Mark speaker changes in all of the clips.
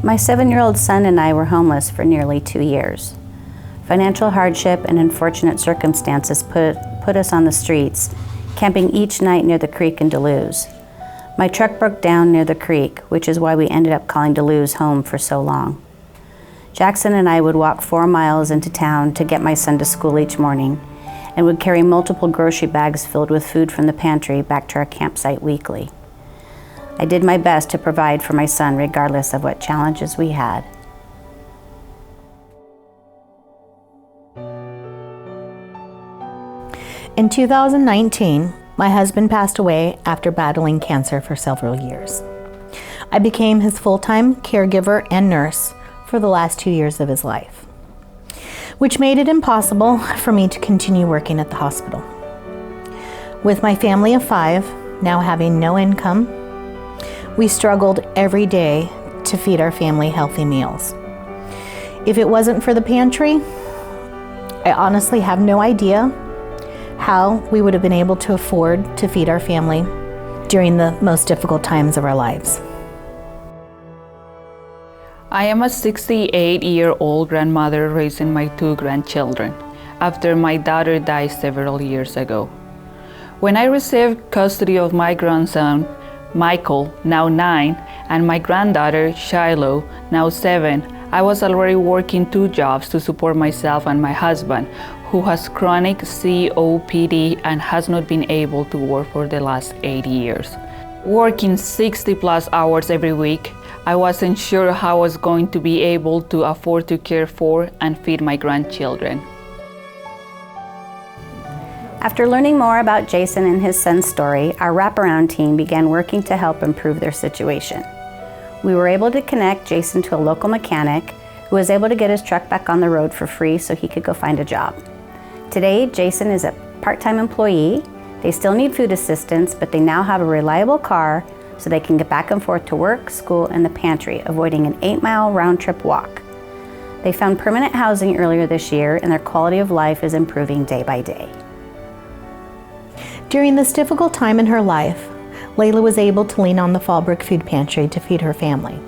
Speaker 1: My 7-year-old son and I were homeless for nearly 2 years. Financial hardship and unfortunate circumstances put us on the streets, camping each night near the creek in Duluth. My truck broke down near the creek, which is why we ended up calling Duluth home for so long. Jackson and I would walk 4 miles into town to get my son to school each morning, and would carry multiple grocery bags filled with food from the pantry back to our campsite weekly. I did my best to provide for my son regardless of what challenges we had.
Speaker 2: In 2019, my husband passed away after battling cancer for several years. I became his full-time caregiver and nurse for the last 2 years of his life, which made it impossible for me to continue working at the hospital. With my family of 5 now having no income, we struggled every day to feed our family healthy meals. If it wasn't for the pantry, I honestly have no idea how we would have been able to afford to feed our family during the most difficult times of our lives.
Speaker 3: I am a 68-year-old grandmother raising my 2 grandchildren after my daughter died several years ago. When I received custody of my grandson, Michael, now 9, and my granddaughter, Shiloh, now 7, I was already working 2 jobs to support myself and my husband, who has chronic COPD and has not been able to work for the last 8 years. Working 60+ hours every week, I wasn't sure how I was going to be able to afford to care for and feed my grandchildren.
Speaker 1: After learning more about Jason and his son's story, our wraparound team began working to help improve their situation. We were able to connect Jason to a local mechanic who was able to get his truck back on the road for free so he could go find a job. Today, Jason is a part-time employee. They still need food assistance, but they now have a reliable car so they can get back and forth to work, school, and the pantry, avoiding an 8-mile round-trip walk. They found permanent housing earlier this year, and their quality of life is improving day by day.
Speaker 2: During this difficult time in her life, Layla was able to lean on the Fallbrook Food Pantry to feed her family.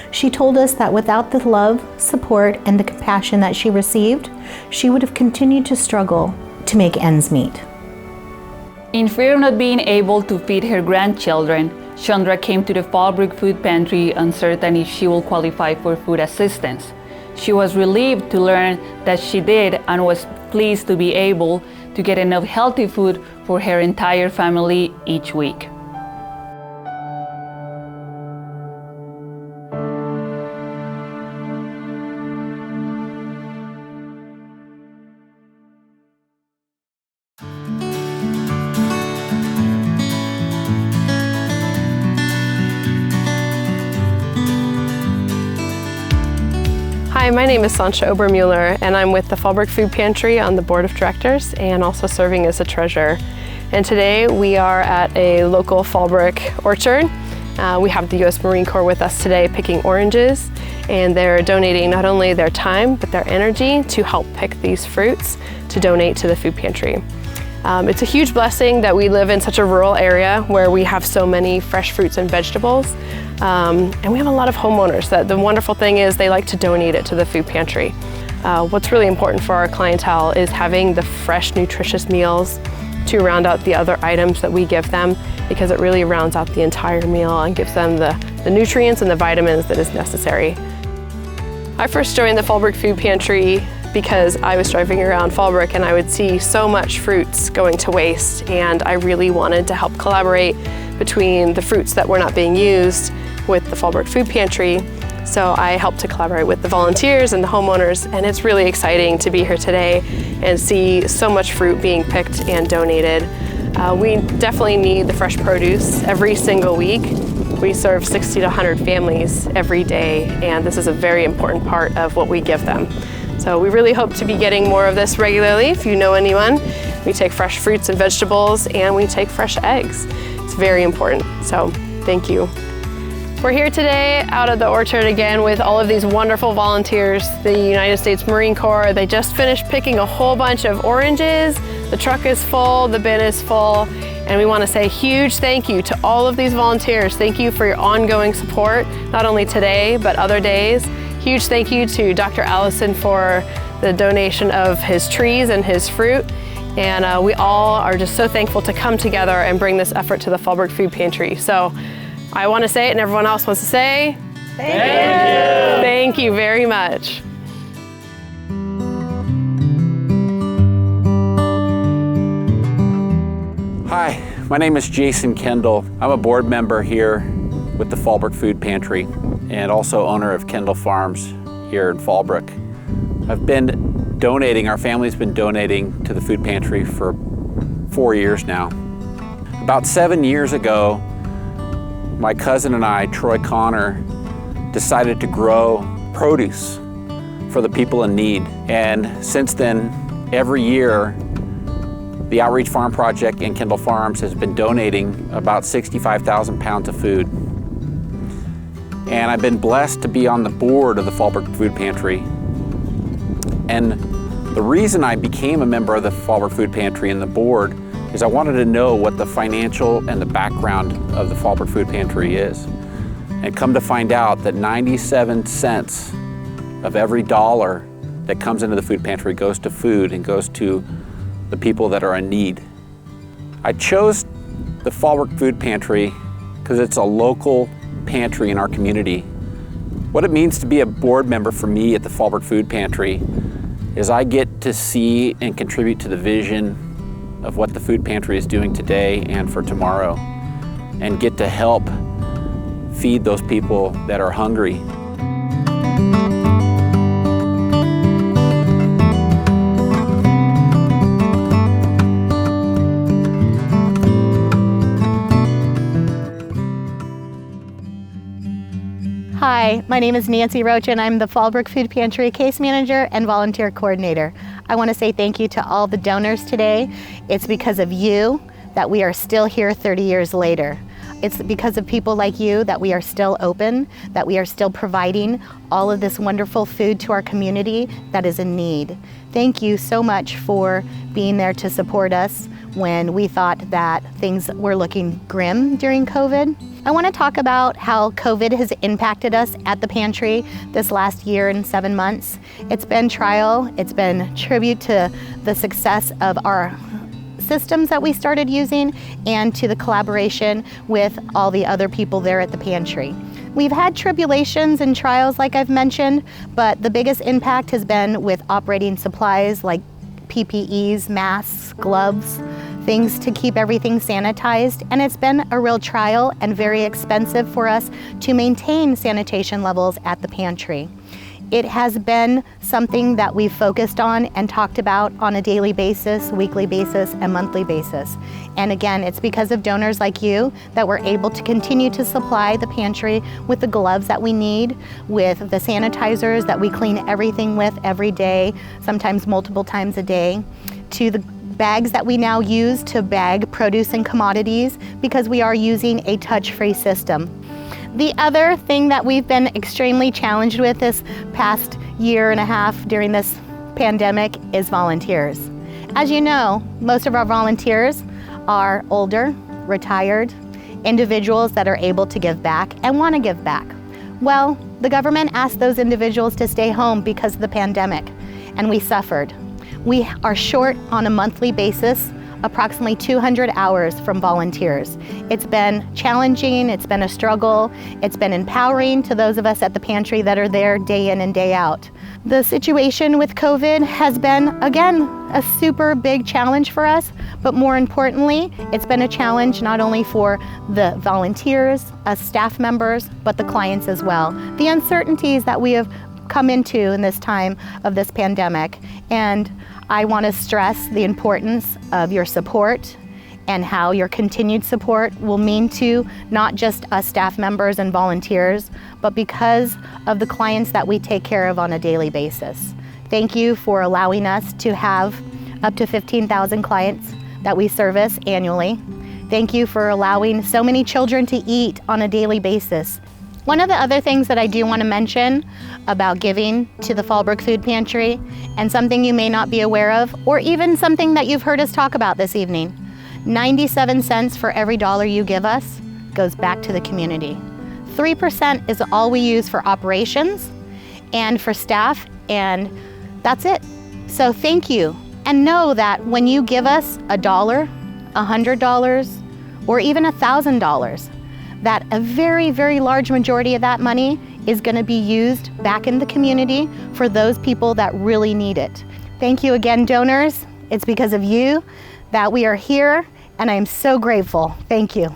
Speaker 2: She told us that without the love, support, and the compassion that she received, she would have continued to struggle to make ends meet.
Speaker 3: In fear of not being able to feed her grandchildren, Chandra came to the Fallbrook Food Pantry uncertain if she will qualify for food assistance. She was relieved to learn that she did and was pleased to be able to get enough healthy food for her entire family each week.
Speaker 4: Hi, my name is Sancha Obermuller, and I'm with the Fallbrook Food Pantry on the board of directors and also serving as a treasurer. And today we are at a local Fallbrook orchard. We have the U.S. Marine Corps with us today picking oranges, and they're donating not only their time but their energy to help pick these fruits to donate to the food pantry. It's a huge blessing that we live in such a rural area where we have so many fresh fruits and vegetables. And we have a lot of homeowners that the wonderful thing is they like to donate it to the food pantry. What's really important for our clientele is having the fresh, nutritious meals to round out the other items that we give them, because it really rounds out the entire meal and gives them the nutrients and the vitamins that is necessary. I first joined the Fallbrook Food Pantry because I was driving around Fallbrook and I would see so much fruits going to waste, and I really wanted to help collaborate between the fruits that were not being used with the Fallbrook Food Pantry. So I helped to collaborate with the volunteers and the homeowners, and it's really exciting to be here today and see so much fruit being picked and donated. We definitely need the fresh produce every single week. We serve 60 to 100 families every day, and this is a very important part of what we give them. So we really hope to be getting more of this regularly. If you know anyone, we take fresh fruits and vegetables, and we take fresh eggs. It's very important, so thank you. We're here today out at the orchard again with all of these wonderful volunteers, the United States Marine Corps. They just finished picking a whole bunch of oranges. The truck is full, the bin is full, And we want to say a huge thank you to all of these volunteers. Thank you for your ongoing support, not only today, but other days. Huge thank you to Dr. Allison for the donation of his trees and his fruit. And we all are just so thankful to come together and bring this effort to the Fallbrook Food Pantry. So I want to say it and everyone else wants to say, thank you. Thank you very much.
Speaker 5: Hi, my name is Jason Kendall. I'm a board member here with the Fallbrook Food Pantry and also owner of Kendall Farms here in Fallbrook. I've been donating, our family's been donating to the food pantry for 4 years now. About 7 years ago, my cousin and I, Troy Connor, decided to grow produce for the people in need. And since then, every year, the Outreach Farm Project and Kendall Farms has been donating about 65,000 pounds of food. And I've been blessed to be on the board of the Fallbrook Food Pantry. And the reason I became a member of the Fallbrook Food Pantry and the board is I wanted to know what the financial and the background of the Fallbrook Food Pantry is. And come to find out that 97 cents of every dollar that comes into the food pantry goes to food and goes to the people that are in need. I chose the Fallbrook Food Pantry because it's a local pantry in our community. What it means to be a board member for me at the Fallbrook Food Pantry is I get to see and contribute to the vision of what the food pantry is doing today and for tomorrow, and get to help feed those people that are hungry.
Speaker 2: Hi, my name is Nancy Roach and I'm the Fallbrook Food Pantry Case Manager and Volunteer Coordinator. I want to say thank you to all the donors today. It's because of you that we are still here 30 years later. It's because of people like you that we are still open, that we are still providing all of this wonderful food to our community that is in need. Thank you so much for being there to support us when we thought that things were looking grim during COVID. I want to talk about how COVID has impacted us at the pantry this last year and 7 months. It's been trial, it's been tribute to the success of our systems that we started using and to the collaboration with all the other people there at the pantry. We've had tribulations and trials like I've mentioned, but the biggest impact has been with operating supplies like PPEs, masks, gloves, things to keep everything sanitized, and it's been a real trial and very expensive for us to maintain sanitation levels at the pantry. It has been something that we've focused on and talked about on a daily basis, weekly basis, and monthly basis. And again, it's because of donors like you that we're able to continue to supply the pantry with the gloves that we need, with the sanitizers that we clean everything with every day, sometimes multiple times a day, to the bags that we now use to bag produce and commodities because we are using a touch-free system. The other thing that we've been extremely challenged with this past year and a half during this pandemic is volunteers. As you know, most of our volunteers are older, retired, individuals that are able to give back and want to give back. Well, the government asked those individuals to stay home because of the pandemic, and we suffered. We are short on a monthly basis approximately 200 hours from volunteers. It's been challenging, it's been a struggle, it's been empowering to those of us at the pantry that are there day in and day out. The situation with COVID has been, again, a super big challenge for us, but more importantly, it's been a challenge not only for the volunteers, us staff members, but the clients as well. The uncertainties that we have come into in this time of this pandemic, and I want to stress the importance of your support and how your continued support will mean to not just us staff members and volunteers, but because of the clients that we take care of on a daily basis. Thank you for allowing us to have up to 15,000 clients that we service annually. Thank you for allowing so many children to eat on a daily basis. One of the other things that I do want to mention about giving to the Fallbrook Food Pantry, and something you may not be aware of, or even something that you've heard us talk about this evening, 97 cents for every dollar you give us goes back to the community. 3% is all we use for operations and for staff, and that's it. So thank you. And know that when you give us $1, $100, or even $1,000, that a very, very large majority of that money is going to be used back in the community for those people that really need it. Thank you again, donors. It's because of you that we are here, and I am so grateful. Thank you.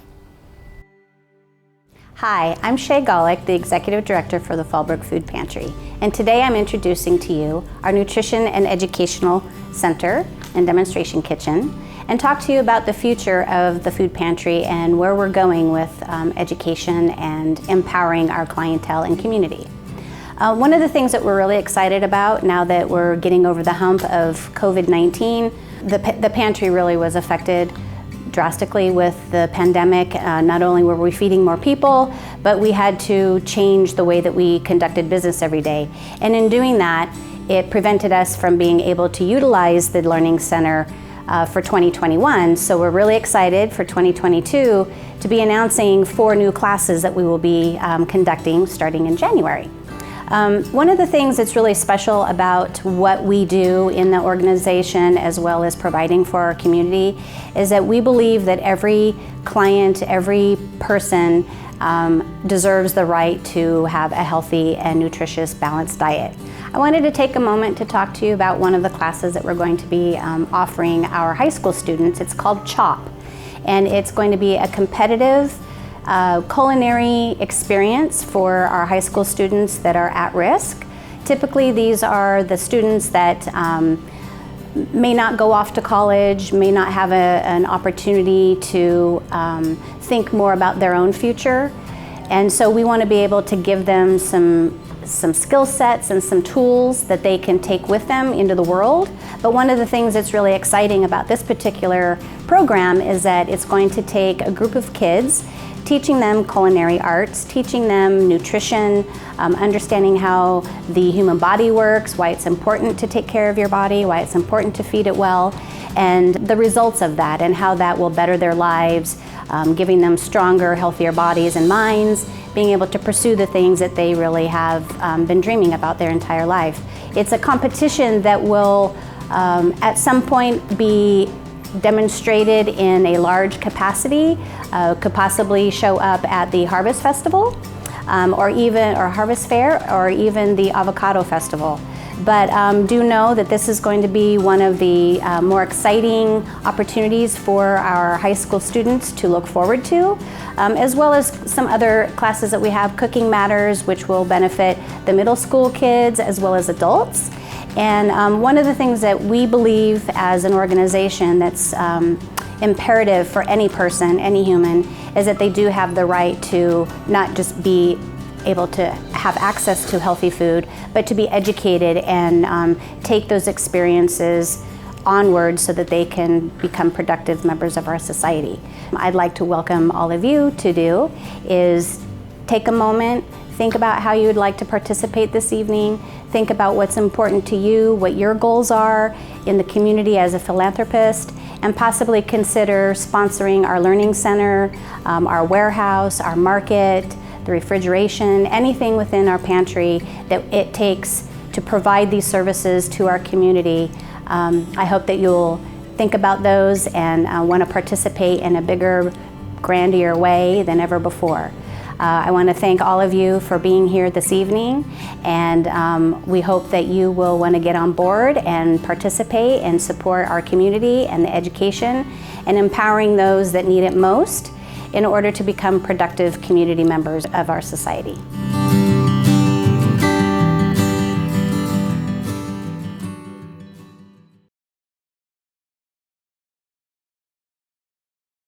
Speaker 1: Hi, I'm Shay Golick, the Executive Director for the Fallbrook Food Pantry, and today I'm introducing to you our Nutrition and Educational Center and Demonstration Kitchen, and talk to you about the future of the food pantry and where we're going with education and empowering our clientele and community. One of the things that we're really excited about now that we're getting over the hump of COVID-19, the pantry really was affected drastically with the pandemic. Not only were we feeding more people, but we had to change the way that we conducted business every day. And in doing that, it prevented us from being able to utilize the Learning Center for 2021. So we're really excited for 2022 to be announcing 4 new classes that we will be conducting starting in January. One of the things that's really special about what we do in the organization, as well as providing for our community, is that we believe that every client, every person deserves the right to have a healthy and nutritious, balanced diet. I wanted to take a moment to talk to you about one of the classes that we're going to be offering our high school students. It's called CHOP, and it's going to be a competitive culinary experience for our high school students that are at risk. Typically, these are the students that may not go off to college, may not have an opportunity to think more about their own future. And so we want to be able to give them some skill sets and some tools that they can take with them into the world. But one of the things that's really exciting about this particular program is that it's going to take a group of kids, teaching them culinary arts, teaching them nutrition, understanding how the human body works, why it's important to take care of your body, why it's important to feed it well, and the results of that and how that will better their lives, giving them stronger, healthier bodies and minds, being able to pursue the things that they really have been dreaming about their entire life. It's a competition that will at some point be demonstrated in a large capacity, could possibly show up at the Harvest Festival or Harvest Fair, or even the Avocado Festival. But do know that this is going to be one of the more exciting opportunities for our high school students to look forward to, as well as some other classes that we have, Cooking Matters, which will benefit the middle school kids as well as adults. And one of the things that we believe as an organization that's imperative for any person, any human, is that they do have the right to not just be able to have access to healthy food, but to be educated and take those experiences onward so that they can become productive members of our society. I'd like to welcome all of you to do is take a moment, think about how you would like to participate this evening, think about what's important to you, what your goals are in the community as a philanthropist, and possibly consider sponsoring our learning center, our warehouse, our market, the refrigeration, anything within our pantry that it takes to provide these services to our community. I hope that you'll think about those and want to participate in a bigger, grandier way than ever before. I want to thank all of you for being here this evening, and we hope that you will want to get on board and participate and support our community and the education and empowering those that need it most in order to become productive community members of our society.